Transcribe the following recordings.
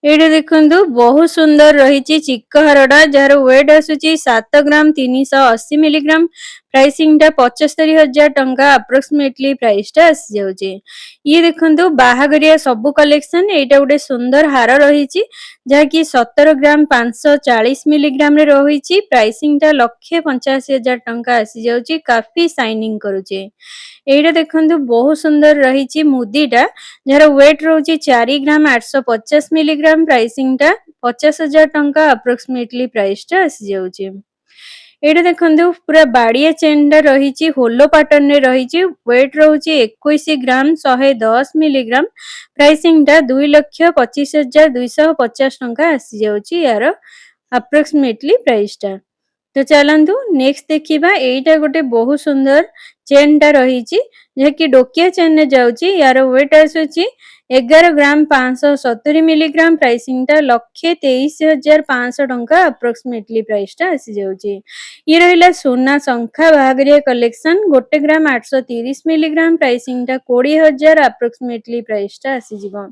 एटा देखंतु बहुत सुंदर रही चिक्क हारटा जार वेट आसूची 7 ग्राम 380 मिलीग्राम प्राइसिंग टा 75,000 टंका अप्रोक्सीमेटली प्राइस टा आसी जाउची। ये देखंतु बाहागरिया सबु कलेक्शन एटा गोटे सुंदर हार रही जहा कि 17 ग्राम 540 मिलीग्राम रे रही प्राइसिंग टा 1,85,000 टंका आसी जाउची काफी शाइनिंग करूची। एटा देखंतु बहुत सुंदर रही मुदीटा जार वेट रोची 4 ग्राम 850 मिलीग्राम प्राइसिंग टा 50,000 टंका अप्रोक्सीमेटली प्राइस टा आसी जाउची। एटा देखंतु पूरा बाड़िया चेन टा रही होलो पैटर्न रे रही वेट रोची 21 ग्राम 110 मिलीग्राम प्राइसिंग टा 2,25,250 टंका आसी जाउची यार अप्रोक्सीमेटली प्राइस टा। तो चलंतु नेक्स्ट देखिबा एटा गोटे बहुत सुंदर चेन टा रही जहा कि डोकिया चेन रे जाउची यार वेट आसुची 11 ग्राम 570 मिलीग्राम प्राइसिंग टा 1,23,500 टंका अप्रोक्सीमेटली प्राइस टा आसी जाउची। ये रहिला सोना शंखा बाहागरिया कलेक्शन 1 ग्राम 830 मिलीग्राम प्राइसिंग टा 20,000 अप्रोक्सीमेटली प्राइस टा आसी जिवो।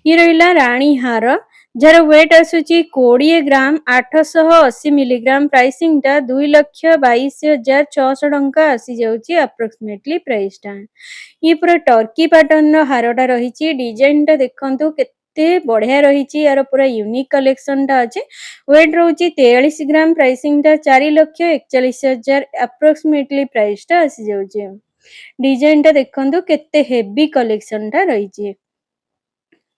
ये रहिला रानी हार जार वेट आसूची 20 ग्राम 880 मिलीग्राम प्राइसिंग टा 2,22,600 टंका आसी जाउची अप्रोक्सीमेटली प्राइस टा। ये पूरा टर्की पैटर्न रो हारटा रही डिजाइन टा देखंतु केते बढ़िया रही यार पूरा यूनिक कलेक्शन टा अछि। वेट रोची 43 ग्राम प्राइसिंग टा 4,41,000 अप्रोक्सीमेटली प्राइस टा आसी जाउची। डिजाइन टा देखंतु केते हेवी कलेक्शन टा रही।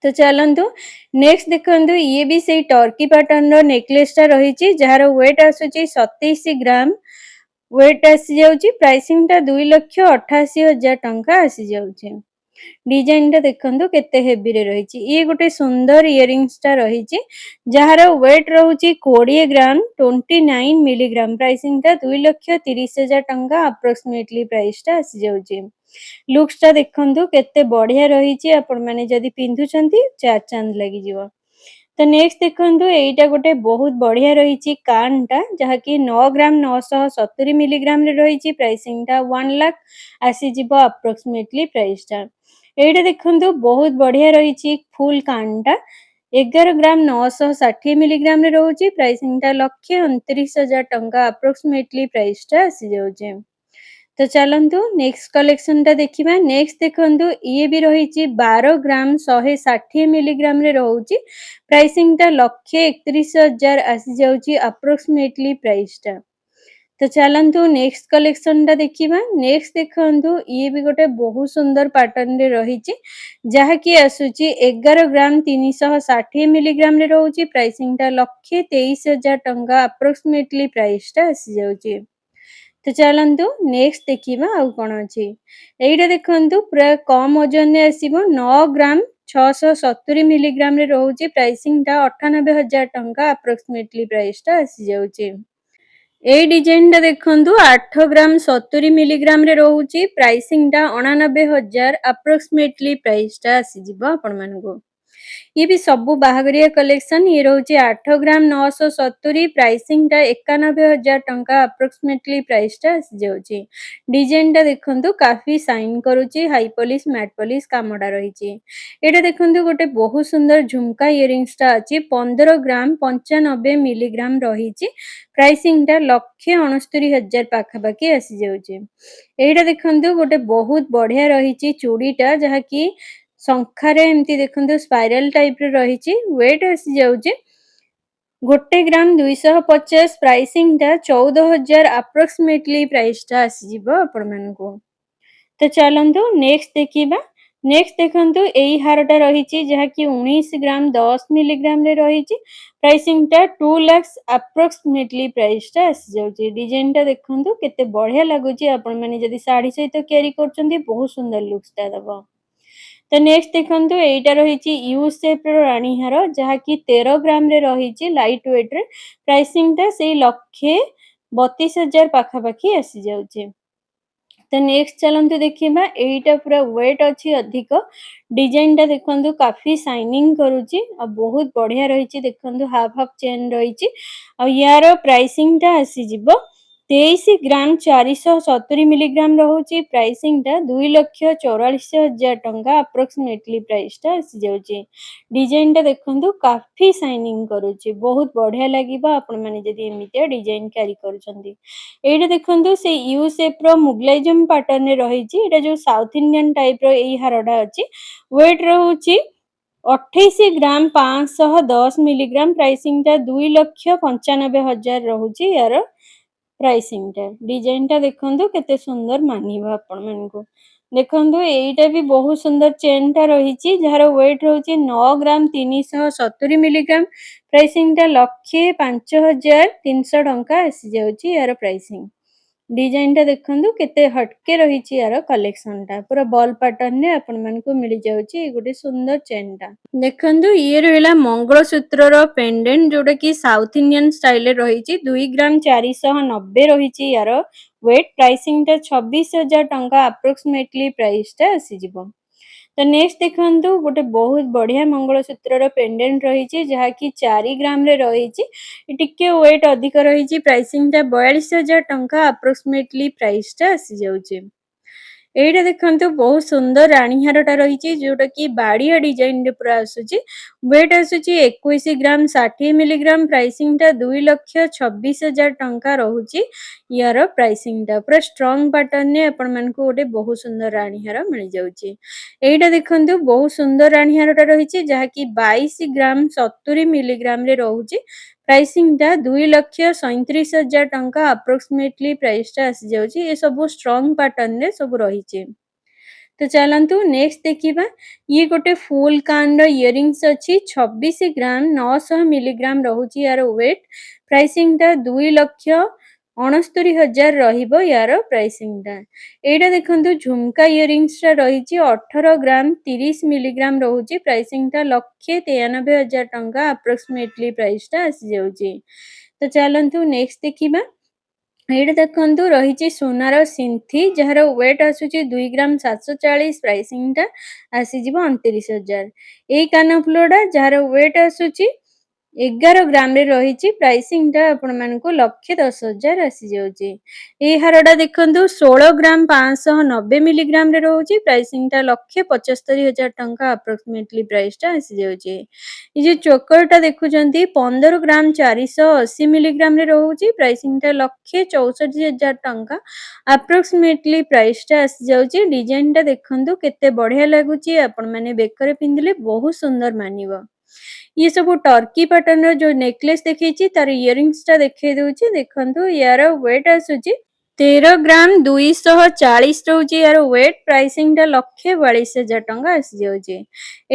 तो चलंतु नेक्स्ट देखंतु ये भी से टर्की पैटर्न रो नेकलेस टा रही जार वेट आसूची 27 ग्राम वेट आसी जाउची प्राइसिंग टा 2,88,000 टंका आसी जाउची। डिजाइन टा देखंतु केते हेवी रे रही ये गोटे सुंदर इयरिंग्स टा रही जार वेट रहउची 20 ग्राम 29 मिलीग्राम प्राइसिंग टा 2,30,000 टंका अप्रोक्सीमेटली प्राइस टा आसी जाउची। लुक्स टा देखंतु केते बढ़िया रही आपण माने जदी पिंधुचंती चार चांद लागि जिवो। तो नेक्स्ट देखंतु एटा गोटे बहुत बढ़िया रही कान टा जहा कि 9 ग्राम 970 मिलीग्राम रे रही प्राइसिंग टा 1 लाख आसी जिवो अप्रोक्सीमेटली प्राइस टा। एटा देखंतु बहुत बढ़िया रही फुल कान टा 11 ग्राम 960 मिलीग्राम रे रहउची प्राइसिंग टा 1,29,000 टंका अप्रोक्सीमेटली प्राइस टा आसी जाउची। तो चलंतु नेक्स्ट कलेक्शन टा देखिबा। नेक्स्ट देखंतु ये भी रही 12 ग्राम 160 मिलीग्राम रे रहउची प्राइसिंग टा 1,31,000 आसी जाउची अप्रोक्सीमेटली प्राइस टा। तो चलंतु नेक्स्ट कलेक्शन टा देखिबा। नेक्स्ट देखंतु ये भी गोटे बहुत सुंदर पैटर्न रे रही जहा कि आसुची 11 ग्राम 360 मिलीग्राम रे रहउची प्राइसिंग टा 1,23,000 टंका अप्रोक्सीमेटली प्राइस टा आसी जाउची। तो चलंतु नेक्स्ट देखिबा आउ कोन अछि। एइटा देखंतु पूरा कम वजन रे आसीबो 9 ग्राम 670 मिलीग्राम रे रहउची प्राइसिंग टा 98,000 टंका अप्रोक्सीमेटली प्राइस टा आसी जाउची। ए डिजाइन टा देखंतु 8 ग्राम 70 मिलीग्राम रे रहउची प्राइसिंग टा 89,000 अप्रोक्सीमेटली प्राइस टा आसी जिवो आपण मानको। ये भी सबु बाहागरिया कलेक्शन ये रोचे 8 ग्राम 970 प्राइसिंग टा 91,000 टंका अप्रोक्सीमेटली प्राइस टा आसी जाउची। डिजाइन टा देखंतु काफी शाइन करूची हाई पॉलिश मैट पॉलिश कामडा रहिची। एटा देखंतु गोटे बहुत सुंदर झुमका इयरिंग्स टा अछि 15 ग्राम 95 मिलीग्राम रहिची प्राइसिंग टा 1,69,000 पाखा पाखी आसी जाउची। एटा देखंतु गोटे बहुत बढ़िया रहिची चूड़ीटा जहा कि शंखारे एमती देखंतु स्पाइरल टाइप रे रहिची वेट आसी जाउची 1 ग्राम 250 प्राइसिंग टा 14,000 अप्रोक्सीमेटली प्राइस टा आसी जिवो आपण मानको। तो चलंतु नेक्स्ट देखिबा। नेक्स्ट देखंतु एई हारटा रहिची जहा कि 19 ग्राम 10 मिलीग्राम रे रहिची प्राइसिंग टा 2 लाख अप्रोक्सीमेटली प्राइस टा आसी जाउची। डिजाइन टा देखंतु केते बढ़िया लागुची आपण माने जदी साड़ी सहित कैरी करचंती बहुत सुंदर लुक्स टा दबो। तो नेक्स्ट देखंतु एइटा रहिची यू शेप रो रानी हार जहा कि 13 ग्राम रे रहिची लाइट वेट रे प्राइसिंग टा से 1,32,000 पाखा पाखी आसी जाउची। तो नेक्स्ट चलंतु देखिबा एइटा पूरा वेट अछि अधिक डिजाइन टा देखंतु काफी शाइनिंग करूची आ बहुत बढ़िया रहिची देखंतु हाफ हाफ चेन रहिची आ यार प्राइसिंग टा आसी जिवो 23 ଗ୍ରାମ 470 ମିଲିଗ୍ରାମ ରହୁଛି ପ୍ରାଇସିଂଟା 2,44,000 ଟଙ୍କା ଆପ୍ରୋକ୍ସିମେଟଲି ପ୍ରାଇସଟା ଆସିଯାଉଛି। ଡିଜାଇନଟା ଦେଖନ୍ତୁ କାଫି ସାଇନିଂ କରୁଛି, ବହୁତ ବଢିଆ ଲାଗିବ ଆପଣମାନେ ଯଦି ଏମିତିଆ ଡିଜାଇନ କ୍ୟାରି କରୁଛନ୍ତି। ଏଇଟା ଦେଖନ୍ତୁ ସେ ୟୁ ସେପ୍ର ମୁଗଲାଇଜମ ପାଟର୍ନରେ ରହିଛି। ଏଇଟା ଯୋଉ ସାଉଥ ଇଣ୍ଡିଆନ ଟାଇପର ଏଇ ହାରଟା ଅଛି। ୱେଟ ରହୁଛି 28 ଗ୍ରାମ 510 ମିଲିଗ୍ରାମ, ପ୍ରାଇସିଂଟା 2,95,000 ରହୁଛି ୟାର ପ୍ରାଇସିଂଟା। ଡିଜାଇନଟା ଦେଖନ୍ତୁ କେତେ ସୁନ୍ଦର ମାନିବ ଆପଣମାନଙ୍କୁ। ଦେଖନ୍ତୁ ଏଇଟା ବି ବହୁତ ସୁନ୍ଦର ଚେନଟା ରହିଛି, ଯାହାର ୱେଟ ରହୁଛି 9 ଗ୍ରାମ 370 ମିଲିଗ୍ରାମ, ପ୍ରାଇସିଂଟା 1,05,300 ଟଙ୍କା ଆସିଯାଉଛି ୟାର ପ୍ରାଇସିଂ। ଡିଜାଇନଟା ଦେଖନ୍ତୁ କେତେ ହଟକେ ରହିଛି ୟାର କଲେକ୍ସନଟା, ପୁରା ବଲ୍ ପାଟର୍ନରେ ଆପଣମାନଙ୍କୁ ମିଳିଯାଉଛି ଏଇ ଗୋଟେ ସୁନ୍ଦର ଚେନଟା। ଦେଖନ୍ତୁ ଇଏ ରହିଲା ମଙ୍ଗଳସୂତ୍ରର ପେଣ୍ଡେଣ୍ଟ, ଯୋଉଟା କି ସାଉଥ ଇଣ୍ଡିଆନ ଷ୍ଟାଇଲରେ ରହିଛି। 2 ଗ୍ରାମ 490 ରହିଛି ୟାର ୱେଟ, ପ୍ରାଇସିଂଟା 26,000 ଟଙ୍କା ଆପ୍ରୋକ୍ସିମେଟଲି ପ୍ରାଇସଟା ଆସିଯିବ। ତ ନେକ୍ସଟ ଦେଖନ୍ତୁ ଗୋଟେ ବହୁତ ବଢିଆ ମଙ୍ଗଳସୂତ୍ରର ପେଣ୍ଡେଣ୍ଟ ରହିଛି, ଯାହାକି 4 ଗ୍ରାମରେ ରହିଛି। ଟିକେ ୱେଟ ଅଧିକ ରହିଛି, ପ୍ରାଇସିଂଟା 42,000 ଟଙ୍କା ଆପ୍ରୋକ୍ସିମେଟଲି ପ୍ରାଇସଟା ଆସିଯାଉଛି। ଏଇଟା ଦେଖନ୍ତୁ ବହୁତ ସୁନ୍ଦର ରାଣୀ ହାରଟା ରହିଛି, ଯୋଉଟା କି ବାଡିଆ ଡିଜାଇନରେ ପୁରା ଆସୁଛି। ୱେଟ ଆସୁଛି 21 ଗ୍ରାମ 60 ମିଲିଗ୍ରାମ, ପ୍ରାଇସିଂଟା 2,26,000 ଟଙ୍କା ରହୁଛି ୟାର ପ୍ରାଇସିଂଟା। ପୁରା ଷ୍ଟ୍ରଙ୍ଗ ପାଟର୍ନରେ ଆପଣମାନଙ୍କୁ ଗୋଟେ ବହୁତ ସୁନ୍ଦର ରାଣୀ ହାର ମିଳିଯାଉଛି। ଏଇଟା ଦେଖନ୍ତୁ ବହୁତ ସୁନ୍ଦର ରାଣୀ ହାରଟା ରହିଛି, ଯାହାକି 22 ଗ୍ରାମ 70 ମିଲିଗ୍ରାମରେ ରହୁଛି। ପ୍ରାଇସିଂଟା 2,37,000 ଟଙ୍କା ଆପ୍ରୋକ୍ସିମେଟଲି ପ୍ରାଇସଟା ଆସିଯାଉଛି। ଏ ସବୁ ଷ୍ଟ୍ରଙ୍ଗ ପାଟର୍ନରେ ସବୁ ରହିଛି। ତ ଚାଲନ୍ତୁ ନେକ୍ସଟ ଦେଖିବା। ଇଏ ଗୋଟେ ଫୁଲ କାନର ଇୟରିଂସ ଅଛି, 26 ଗ୍ରାମ 900 ମିଲିଗ୍ରାମ ରହୁଛି ୟାର ୱେଟ। ପ୍ରାଇସିଂଟା 2,69,000 ରହିବ ୟାର ପ୍ରାଇସିଂଟା। ଏଇଟା ଦେଖନ୍ତୁ ଝୁମକା ଇୟରିଂସଟା ରହିଛି, 18 ଗ୍ରାମ 30 ମିଲିଗ୍ରାମ ରହୁଛି। ପ୍ରାଇସିଂଟା 1,93,000 ଟଙ୍କା ଆପ୍ରୋକ୍ସିମେଟଲି ପ୍ରାଇସଟା ଆସିଯାଉଛି। ତ ଚାଲନ୍ତୁ ନେକ୍ସଟ ଦେଖିବା। ଏଇଟା ଦେଖନ୍ତୁ ରହିଛି ସୁନାର ସିନ୍ଥି, ଯାହାର ୱେଟ ଆସୁଛି 2 ଗ୍ରାମ 740, ପ୍ରାଇସିଂଟା ଆସିଯିବ 29,000। ଏଇ କାନଫୁଲଟା ଯାହାର ୱେଟ ଆସୁଛି 11 ଗ୍ରାମରେ ରହିଛି, ପ୍ରାଇସିଂଟା ଆପଣମାନଙ୍କୁ 1,10,000 ଆସିଯାଉଛି। ଏଇ ହାରଟା ଦେଖନ୍ତୁ 16 ଗ୍ରାମ 590 ମିଲିଗ୍ରାମରେ ରହୁଛି, ପ୍ରାଇସିଂଟା 1,75,000 ଟଙ୍କା ଆପ୍ରୋକ୍ସିମେଟଲି ପ୍ରାଇସଟା ଆସିଯାଉଛି। ଏ ଯୋଉ ଚୋକରଟା ଦେଖୁଛନ୍ତି 15 ଗ୍ରାମ 480 ମିଲିଗ୍ରାମରେ ରହୁଛି, ପ୍ରାଇସିଂଟା 1,64,000 ଟଙ୍କା ଆପ୍ରୋକ୍ସିମେଟଲି ପ୍ରାଇସଟା ଆସିଯାଉଛି। ଡିଜାଇନଟା ଦେଖନ୍ତୁ କେତେ ବଢିଆ ଲାଗୁଛି, ଆପଣମାନେ ବେକରେ ପିନ୍ଧିଲେ ବହୁତ ସୁନ୍ଦର ମାନିବ। ଇଏ ସବୁ ଟର୍କି ପାଟର୍ନର ଯୋଉ ନେକଲେସ ଦେଖେଇଛି, ତାର ଇୟରିଂସଟା ଦେଖେଇ ଦଉଛି। ଦେଖନ୍ତୁ ୟାର ୱେଟ ଆସୁଛି 13 ଗ୍ରାମ 240 ରହୁଛି ୟାର ୱେଟ, ପ୍ରାଇସିଂଟା 1,42,000 ଟଙ୍କା ଆସିଯାଉଛି।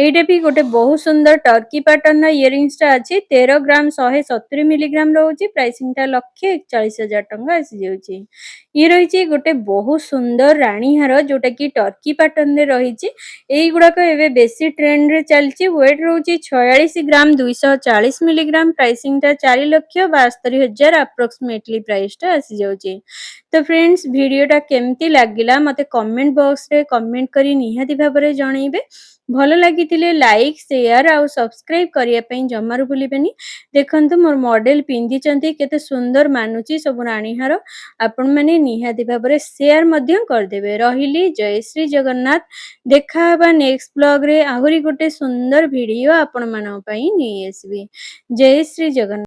ଏଇଟା ବି ଗୋଟେ ବହୁତ ସୁନ୍ଦର ଟର୍କି ପାଟର୍ନର ଇୟରିଂସଟା ଅଛି, 13 ଗ୍ରାମ 170 ମିଲିଗ୍ରାମ ରହୁଛି, ପ୍ରାଇସିଂଟା 1,41,000 ଟଙ୍କା ଆସିଯାଉଛି। ଇଏ ରହିଛି ଗୋଟେ ବହୁତ ସୁନ୍ଦର ରାଣୀ ହାର, ଯୋଉଟା କି ଟର୍କି ପାଟର୍ନରେ ରହିଛି। ଏଇଗୁଡାକ ଏବେ ବେଶୀ ଟ୍ରେଣ୍ଡରେ ଚାଲିଛି। ୱେଟ ରହୁଛି 46 ଗ୍ରାମ 240 ମିଲିଗ୍ରାମ, ପ୍ରାଇସିଂଟା 4,72,000 ଆପ୍ରୋକ୍ସିମେଟଲି ପ୍ରାଇସଟା ଆସିଯାଉଛି। ତ ଫ୍ରେଣ୍ଡସ୍ ଭିଡିଓଟା କେମିତି ଲାଗିଲା ମତେ କମେଣ୍ଟ ବକ୍ସରେ କମେଣ୍ଟ କରି ନିହାତି ଭାବରେ ଜଣେଇବେ। ଭଲ ଲାଗିଥିଲେ ଲାଇକ୍ ସେୟାର ଆଉ ସବସ୍କ୍ରାଇବ କରିବା ପାଇଁ ଜମାରୁ ଭୁଲିବେନି। ଦେଖନ୍ତୁ ମୋର ମଡେଲ ପିନ୍ଧିଛନ୍ତି, କେତେ ସୁନ୍ଦର ମାନୁଛି ସବୁ ରାଣୀ ହାର। ଆପଣମାନେ ନିହାତି ଭାବରେ ସେୟାର ମଧ୍ୟ କରିଦେବେ। ରହିଲି, ଜୟ ଶ୍ରୀ ଜଗନ୍ନାଥ। ଦେଖା ହେବା ନେକ୍ସଟ ବ୍ଲଗରେ। ଆହୁରି ଗୋଟେ ସୁନ୍ଦର ଭିଡିଓ ଆପଣମାନଙ୍କ ପାଇଁ ନେଇ ଆସିବି। ଜୟ ଶ୍ରୀ ଜଗନ୍ନାଥ।